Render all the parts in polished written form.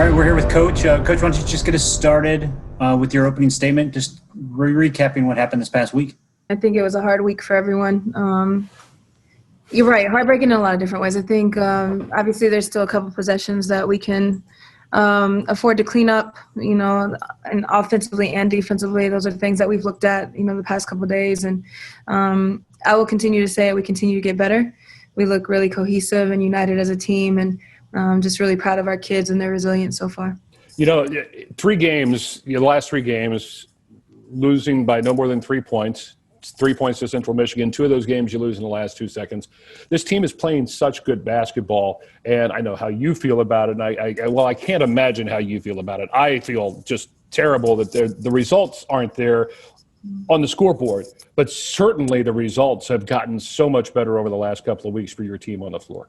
All right, we're here with Coach. Coach, why don't you just get us started with your opening statement, just recapping what happened this past week. I think it was a hard week for everyone. You're right, heartbreaking in a lot of different ways. I think obviously there's still a couple possessions that we can afford to clean up, and offensively and defensively. Those are things that we've looked at, the past couple of days. And I will continue to say it. We continue to get better. We look really cohesive and united as a team, and just really proud of our kids and their resilience so far. The last 3 games, losing by no more than 3 points. 3 points to Central Michigan. 2 of those games you lose in the last 2 seconds. This team is playing such good basketball, and I know how you feel about it. And I can't imagine how you feel about it. I feel just terrible that the results aren't there on the scoreboard, but certainly the results have gotten so much better over the last couple of weeks for your team on the floor.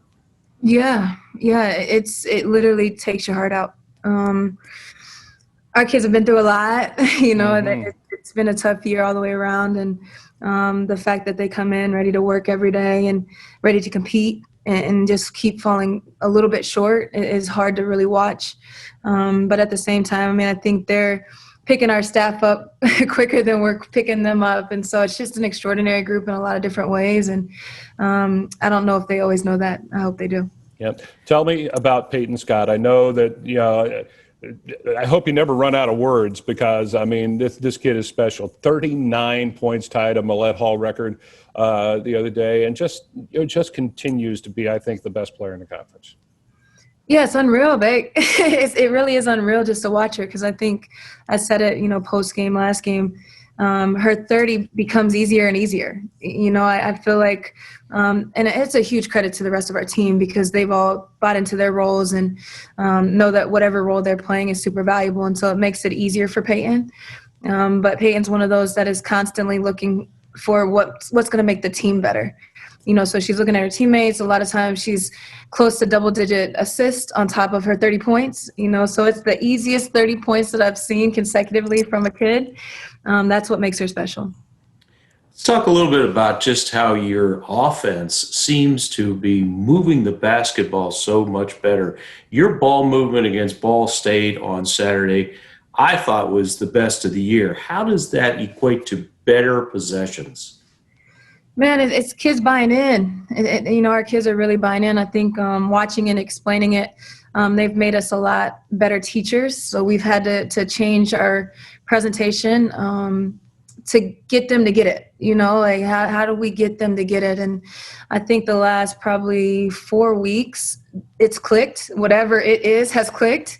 Yeah, it literally takes your heart out. Our kids have been through a lot, It's been a tough year all the way around, and the fact that they come in ready to work every day and ready to compete and just keep falling a little bit short is hard to really watch. But at the same time, I think they're picking our staff up quicker than we're picking them up, and so it's just an extraordinary group in a lot of different ways, and I don't know if they always know that. I hope they do. Yep. Tell me about Peyton Scott. I know that, I hope you never run out of words because, this kid is special. 39 points tied a Millett Hall record the other day, and just continues to be, I think, the best player in the conference. Yeah, it's unreal. It really is unreal just to watch her, because I think I said it, post-game, last game, her 30 becomes easier and easier. I feel like, and it's a huge credit to the rest of our team because they've all bought into their roles and know that whatever role they're playing is super valuable. And so it makes it easier for Peyton. But Peyton's one of those that is constantly looking for what's going to make the team better. So she's looking at her teammates. A lot of times she's close to double-digit assists on top of her 30 points, So it's the easiest 30 points that I've seen consecutively from a kid. That's what makes her special. Let's talk a little bit about just how your offense seems to be moving the basketball so much better. Your ball movement against Ball State on Saturday, I thought was the best of the year. How does that equate to better possessions? Man, it's kids buying in. Our kids are really buying in. I think watching and explaining it, they've made us a lot better teachers. So we've had to change our presentation to get them to get it. How do we get them to get it? And I think the last probably 4 weeks, it's clicked. Whatever it is has clicked.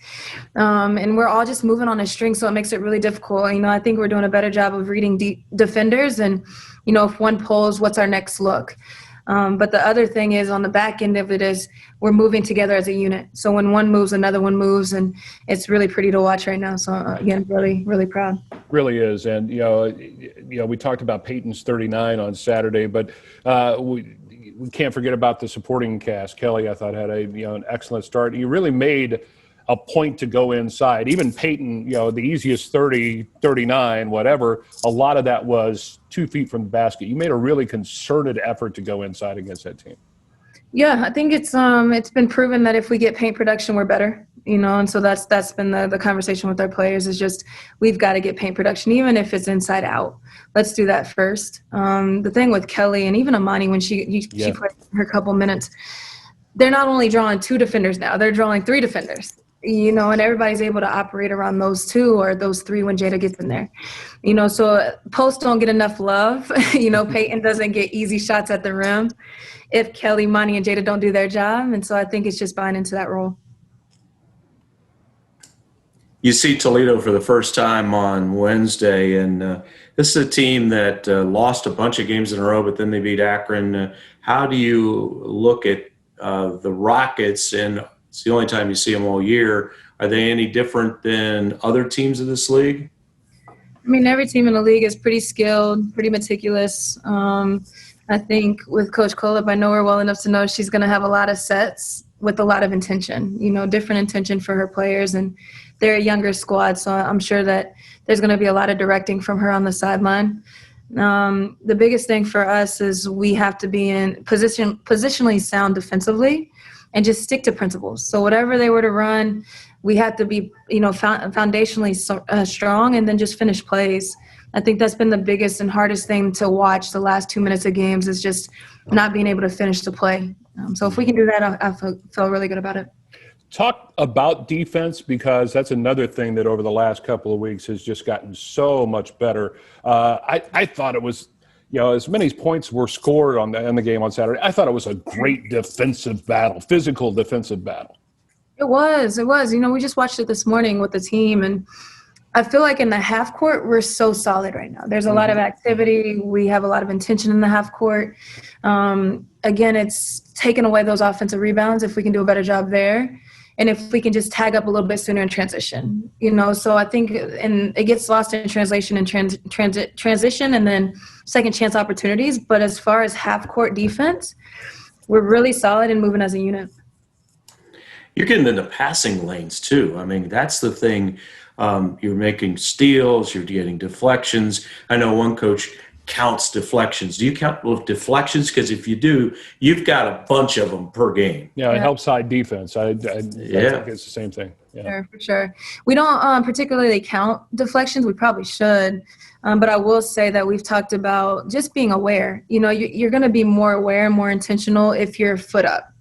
And we're all just moving on a string, so it makes it really difficult. I think we're doing a better job of reading defenders and, if one pulls, what's our next look? But the other thing is on the back end of it is we're moving together as a unit. So when one moves, another one moves, and it's really pretty to watch right now. So again, really, really proud. Really is. And, we talked about Peyton's 39 on Saturday, but we can't forget about the supporting cast. Kelly, I thought, had an excellent start. You really made a point to go inside. Even Peyton, the easiest 30, 39, whatever, a lot of that was 2 feet from the basket. You made a really concerted effort to go inside against that team. Yeah, I think it's been proven that if we get paint production, we're better, and so that's been the conversation with our players is just we've got to get paint production, even if it's inside out. Let's do that first. The thing with Kelly and even Amani, when she played her couple minutes, they're not only drawing 2 defenders now, they're drawing 3 defenders. And everybody's able to operate around those 2 or those 3 when Jada gets in there. So posts don't get enough love. Peyton doesn't get easy shots at the rim if Kelly, Monty, and Jada don't do their job. And so I think it's just buying into that role. You see Toledo for the first time on Wednesday, and this is a team that lost a bunch of games in a row, but then they beat Akron. How do you look at the Rockets, and it's the only time you see them all year? Are they any different than other teams in this league? Every team in the league is pretty skilled, pretty meticulous. I think with Coach Kolib, I know her well enough to know she's going to have a lot of sets with a lot of intention, different intention for her players. And they're a younger squad, so I'm sure that there's going to be a lot of directing from her on the sideline. The biggest thing for us is we have to be in positionally sound defensively and just stick to principles. So whatever they were to run, we have to be, foundationally strong and then just finish plays. I think that's been the biggest and hardest thing to watch the last 2 minutes of games is just not being able to finish the play. So if we can do that, I feel really good about it. Talk about defense, because that's another thing that over the last couple of weeks has just gotten so much better. I thought it was, as many points were scored on the game on Saturday, I thought it was a great defensive battle, physical defensive battle. It was. We just watched it this morning with the team, and I feel like in the half court, we're so solid right now. There's a lot of activity. We have a lot of intention in the half court. Again, it's taken away those offensive rebounds if we can do a better job there. And if we can just tag up a little bit sooner in transition, so I think, and it gets lost in translation and transition and then second chance opportunities. But as far as half court defense, we're really solid and moving as a unit. You're getting into passing lanes too. I mean, that's the thing. You're making steals, you're getting deflections. I know one coach counts deflections. Do you count deflections? Because if you do, you've got a bunch of them per game. Yeah, it helps side defense. I think it's the same thing. Yeah. Sure, for sure. We don't particularly count deflections. We probably should. But I will say that we've talked about just being aware. You're going to be more aware and more intentional if you're foot up.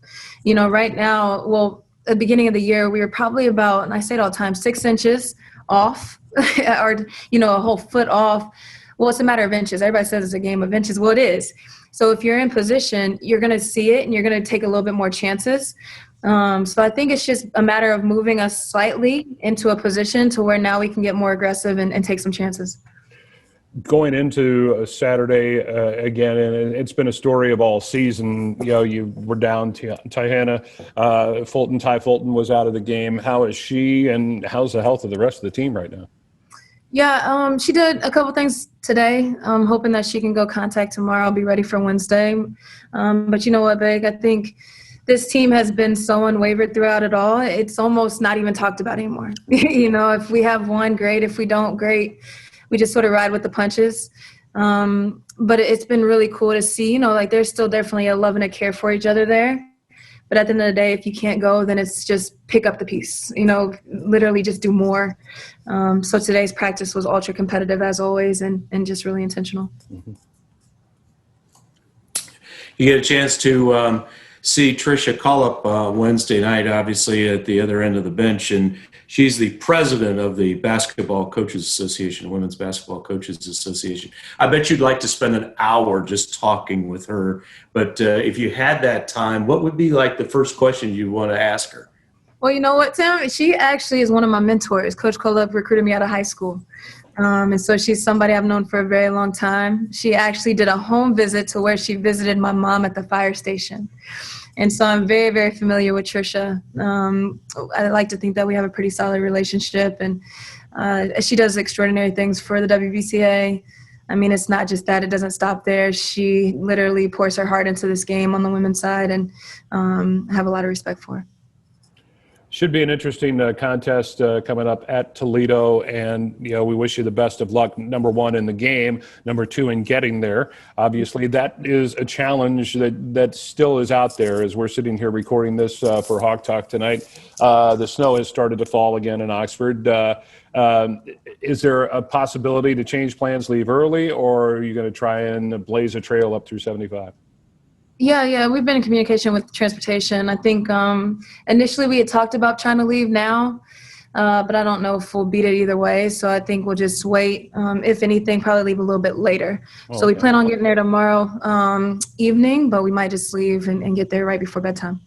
Right now, at the beginning of the year, we were probably about, and I say it all the time, 6 inches off or, a whole foot off. Well, it's a matter of inches. Everybody says it's a game of inches. Well, it is. So if you're in position, you're going to see it and you're going to take a little bit more chances. So I think it's just a matter of moving us slightly into a position to where now we can get more aggressive and take some chances. Going into Saturday again, and it's been a story of all season. You were down to Ty Fulton was out of the game. How is she, and how's the health of the rest of the team right now? Yeah, she did a couple things today. I'm hoping that she can go contact tomorrow. I'll be ready for Wednesday. But you know what, Big? I think this team has been so unwavered throughout it all. It's almost not even talked about anymore. If we have one, great. If we don't, great. We just sort of ride with the punches. But it's been really cool to see, there's still definitely a love and a care for each other there. But at the end of the day, if you can't go, then it's just pick up the piece, literally just do more. So today's practice was ultra competitive as always and just really intentional. Mm-hmm. You get a chance to see Trisha call up Wednesday night, obviously at the other end of the bench, and she's the president of the Basketball Coaches Association, Women's Basketball Coaches Association. I bet you'd like to spend an hour just talking with her. But if you had that time, what would be like the first question you'd want to ask her? Well, you know what, Tim? She actually is one of my mentors. Coach Kolub recruited me out of high school. And so she's somebody I've known for a very long time. She actually did a home visit to where she visited my mom at the fire station. And so I'm very, very familiar with Trisha. I like to think that we have a pretty solid relationship. And she does extraordinary things for the WBCA. I mean, it's not just that. It doesn't stop there. She literally pours her heart into this game on the women's side, and I have a lot of respect for her. Should be an interesting contest coming up at Toledo, and we wish you the best of luck. Number one in the game, number two in getting there. Obviously, that is a challenge that still is out there as we're sitting here recording this for Hawk Talk tonight. The snow has started to fall again in Oxford. Is there a possibility to change plans, leave early, or are you going to try and blaze a trail up through 75? Yeah, we've been in communication with transportation. I think initially we had talked about trying to leave now, but I don't know if we'll beat it either way. So I think we'll just wait. If anything, probably leave a little bit later. Okay. So we plan on getting there tomorrow evening, but we might just leave and get there right before bedtime.